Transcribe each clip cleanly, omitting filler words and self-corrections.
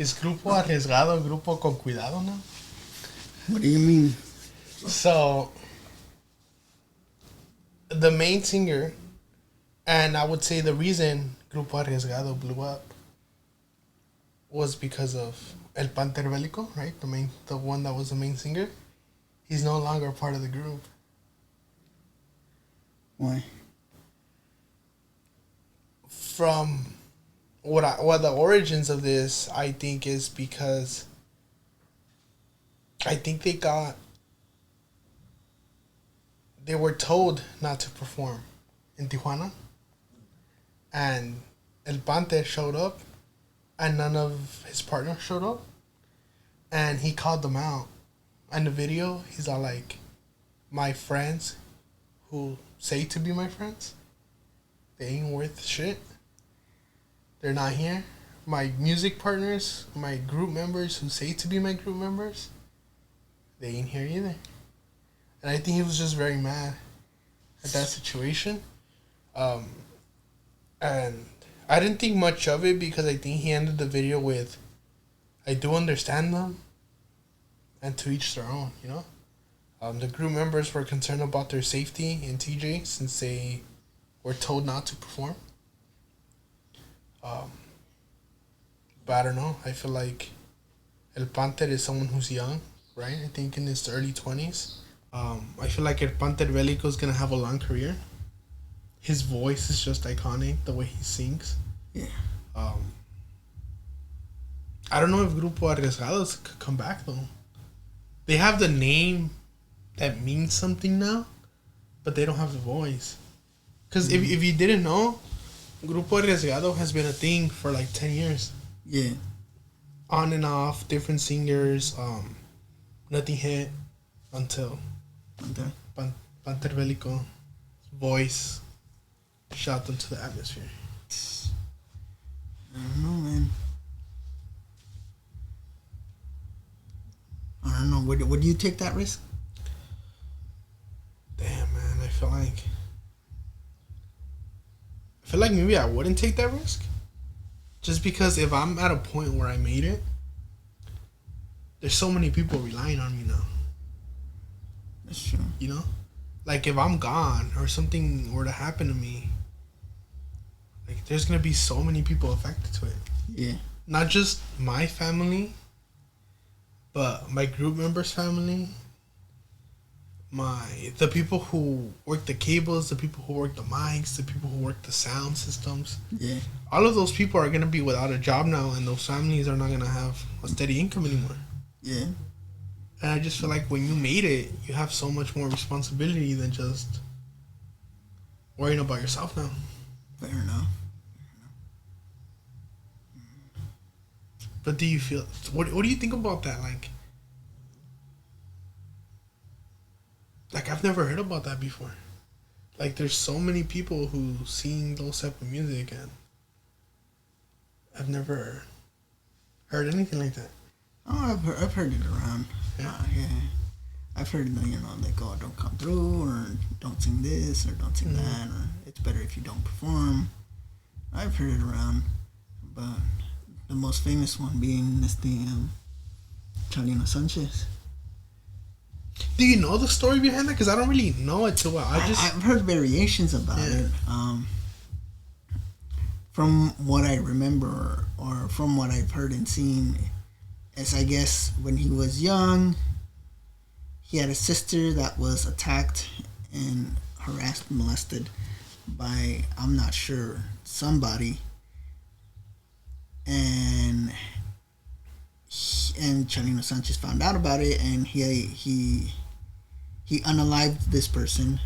Is Grupo Arriesgado Grupo con cuidado now? What do you mean? So, the main singer, and I would say the reason Grupo Arriesgado blew up was because of El Panther Beliko, right? The one that was the main singer. He's no longer part of the group. Why? From the origins of this, I think, is because I think they were told not to perform in Tijuana, and El Panther showed up, and none of his partners showed up, and he called them out. In the video, he's all like, "My friends, who say to be my friends, they ain't worth shit. They're not here. My music partners, my group members who say to be my group members, they ain't here either." And I think he was just very mad at that situation. And I didn't think much of it because I think he ended the video with, "I do understand them, and to each their own," you know? The group members were concerned about their safety in TJ since they were told not to perform. But I don't know. I feel like El Panther is someone who's young, right? I think in his early 20s. I feel like El Panther Beliko is going to have a long career. His voice is just iconic, the way he sings. Yeah. I don't know if Grupo Arriesgados could come back, though. They have the name that means something now, but they don't have the voice. Because if you didn't know, Grupo Arriesgado has been a thing for like 10 years. Yeah. On and off, different singers. Nothing hit until Panther Beliko voice shot them to the atmosphere. I don't know, man. I don't know. Would you take that risk? Damn, man. I feel like maybe I wouldn't take that risk. Just because if I'm at a point where I made it, there's so many people relying on me now. That's true. You know? Like if I'm gone or something were to happen to me, like there's going to be so many people affected to it. Yeah. Not just my family, but my group members' family, the people who work the cables, the people who work the mics, the people who work the sound systems. Yeah. All of those people are going to be without a job now, and those families are not going to have a steady income anymore. Yeah. And I just feel like when you made it, you have so much more responsibility than just worrying about yourself now. Fair enough. But do you feel... What do you think about that? Like, I've never heard about that before. Like, there's so many people who sing those type of music, and I've never heard anything like that. Oh, I've heard it around. Yeah. Yeah. I've heard, like, oh, don't come through, or don't sing this, or don't sing that, or it's better if you don't perform. I've heard it around, but the most famous one being this Chalino Sanchez. Do you know the story behind that? Because I don't really know it too well. I've heard variations about it. From what I remember, or from what I've heard and seen, is I guess when he was young, he had a sister that was attacked and harassed, molested by, I'm not sure, somebody. And Chalino Sanchez found out about it, and he unalived this person.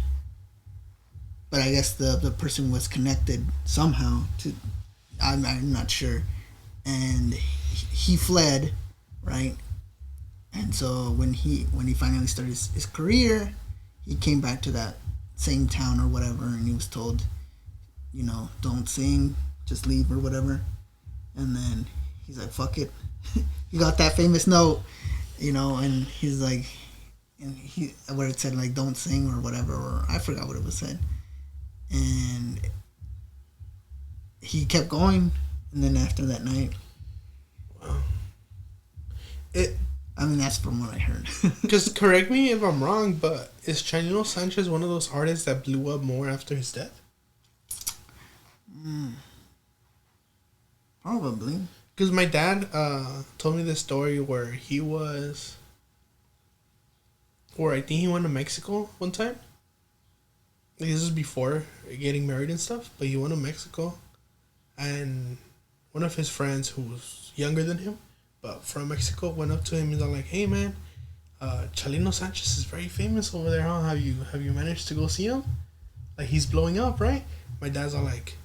But I guess the person was connected somehow to, I'm not sure, and he fled, right? And so when he finally started his career, he came back to that same town or whatever, and he was told, don't sing, just leave or whatever. And then he's like, fuck it. He got that famous note, and he's like, where it said, like, don't sing or whatever, or I forgot what it was said. And he kept going, and then after that night, It. I mean, that's from what I heard. Because correct me if I'm wrong, but is Chalino Sanchez one of those artists that blew up more after his death? Probably. Because my dad told me this story where he was, where I think he went to Mexico one time. Like, this is before getting married and stuff, but he went to Mexico, and one of his friends who was younger than him, but from Mexico, went up to him and was like, "Hey man, Chalino Sanchez is very famous over there, huh? Have you managed to go see him? Like he's blowing up, right?" My dad's all like,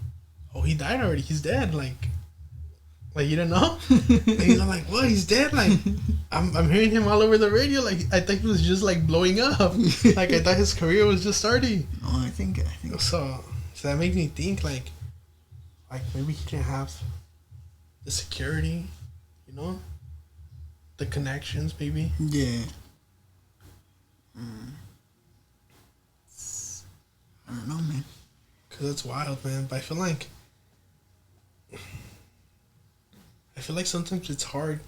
"Oh, he died already. He's dead. Like you don't know?" And he's all like, "What? He's dead? Like I'm hearing him all over the radio. Like I think he was just like blowing up. Like I thought his career was just starting." Oh, I think So that makes me think like maybe he can have the security, you know, the connections, maybe. Yeah. I don't know, man. Cause it's wild, man. But I feel like sometimes it's hard.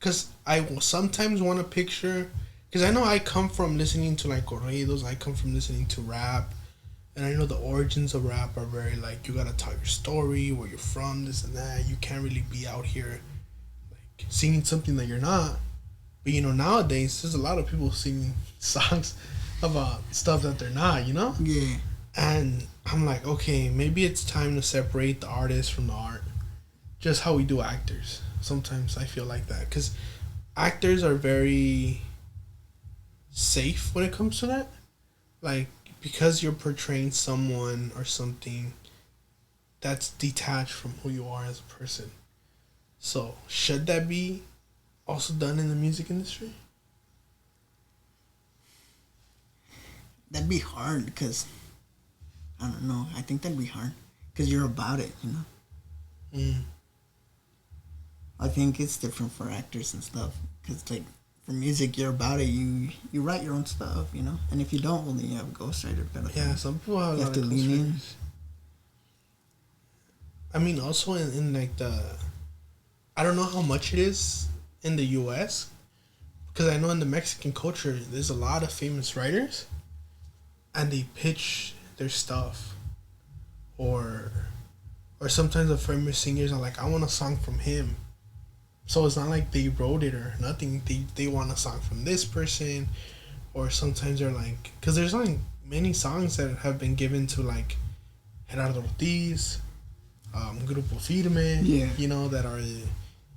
Cause I will sometimes want to picture. Cause I know I come from listening to like corridos. I come from listening to rap, and I know the origins of rap are very like you gotta tell your story, where you're from, this and that. You can't really be out here like singing something that you're not. But you know nowadays there's a lot of people singing songs about stuff that they're not. You know. Yeah. And I'm like, okay, maybe it's time to separate the artist from the art. Just how we do actors. Sometimes I feel like that. Because actors are very safe when it comes to that. Like, because you're portraying someone or something that's detached from who you are as a person. So, should that be also done in the music industry? That'd be hard because... I don't know. I think that'd be hard because you're about it, you know. I think it's different for actors and stuff because, like, for music, you're about it. You write your own stuff, you know. And if you don't, well, then you have a ghostwriter. Yeah, some people have. You have to lean in. I mean, also in like I don't know how much it is in the U.S. because I know in the Mexican culture, there's a lot of famous writers, and they pitch their stuff, or sometimes the famous singers are like, I want a song from him, so it's not like they wrote it or nothing. They want a song from this person, or sometimes they're like, because there's like many songs that have been given to like Gerardo Ortiz, Grupo Firme, yeah, you know, that are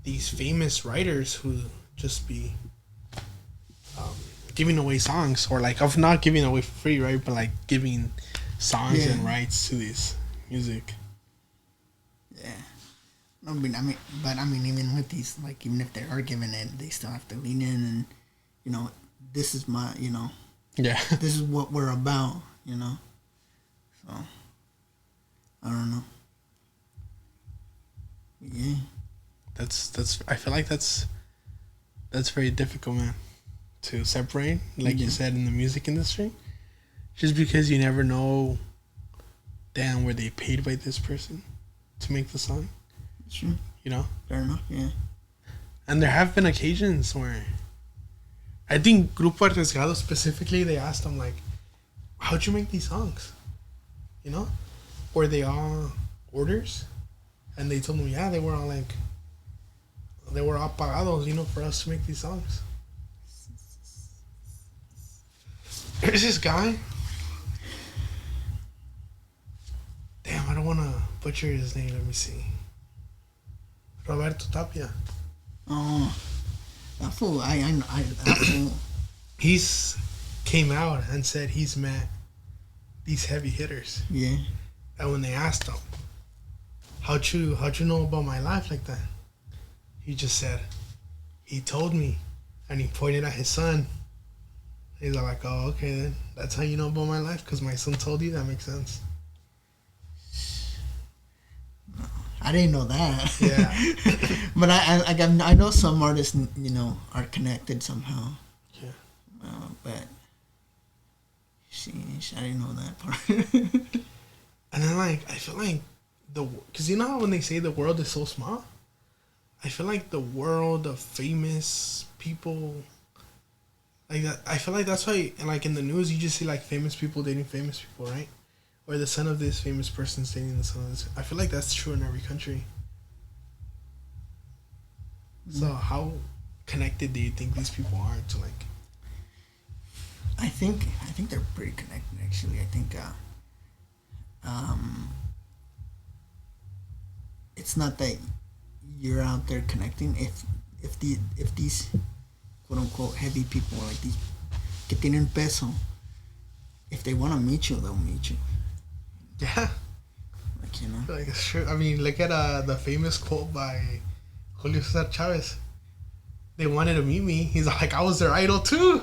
these famous writers who just be giving away songs, or like of not giving away for free, right, but like giving songs and rights to this music. Yeah. I mean, even with these, like, even if they are giving it, they still have to lean in and, you know, this is my, you know, this is what we're about, you know. So, I don't know. Yeah. That's. I feel like that's very difficult, man, to separate, like you said, in the music industry. Just because you never know, damn, were they paid by this person to make the song? Sure. You know? Fair enough, yeah. And there have been occasions where, I think Grupo Arriesgado specifically, they asked them, like, how'd you make these songs? You know? Were they all orders? And they told them, yeah, they were all pagados, you know, for us to make these songs. There's this guy. Damn, I don't want to butcher his name. Let me see. Roberto Tapia. Oh, that fool. That fool. He's came out and said he's met these heavy hitters. Yeah. And when they asked him, how'd you know about my life like that? He just said, he told me, and he pointed at his son. He's like, oh, okay, then that's how you know about my life, because my son told you. That makes sense. I didn't know that. Yeah. But I know some artists, you know, are connected somehow. Yeah. But sheesh, I didn't know that part. And then, like, I feel like because you know how when they say the world is so small, I feel like the world of famous people, like that. I feel like that's why, and like in the news, you just see like famous people dating famous people, right? Or the son of this famous person dating the son of this. I feel like that's true in every country. So how connected do you think these people are to like? I think they're pretty connected. Actually, I think it's not that you're out there connecting. If these quote unquote heavy people, like these que tienen peso, if they want to meet you, they'll meet you. Yeah, Like, you know. I feel like it's true. I mean, look at the famous quote by Julio Cesar Chavez. They wanted to meet me. He's like, I was their idol too.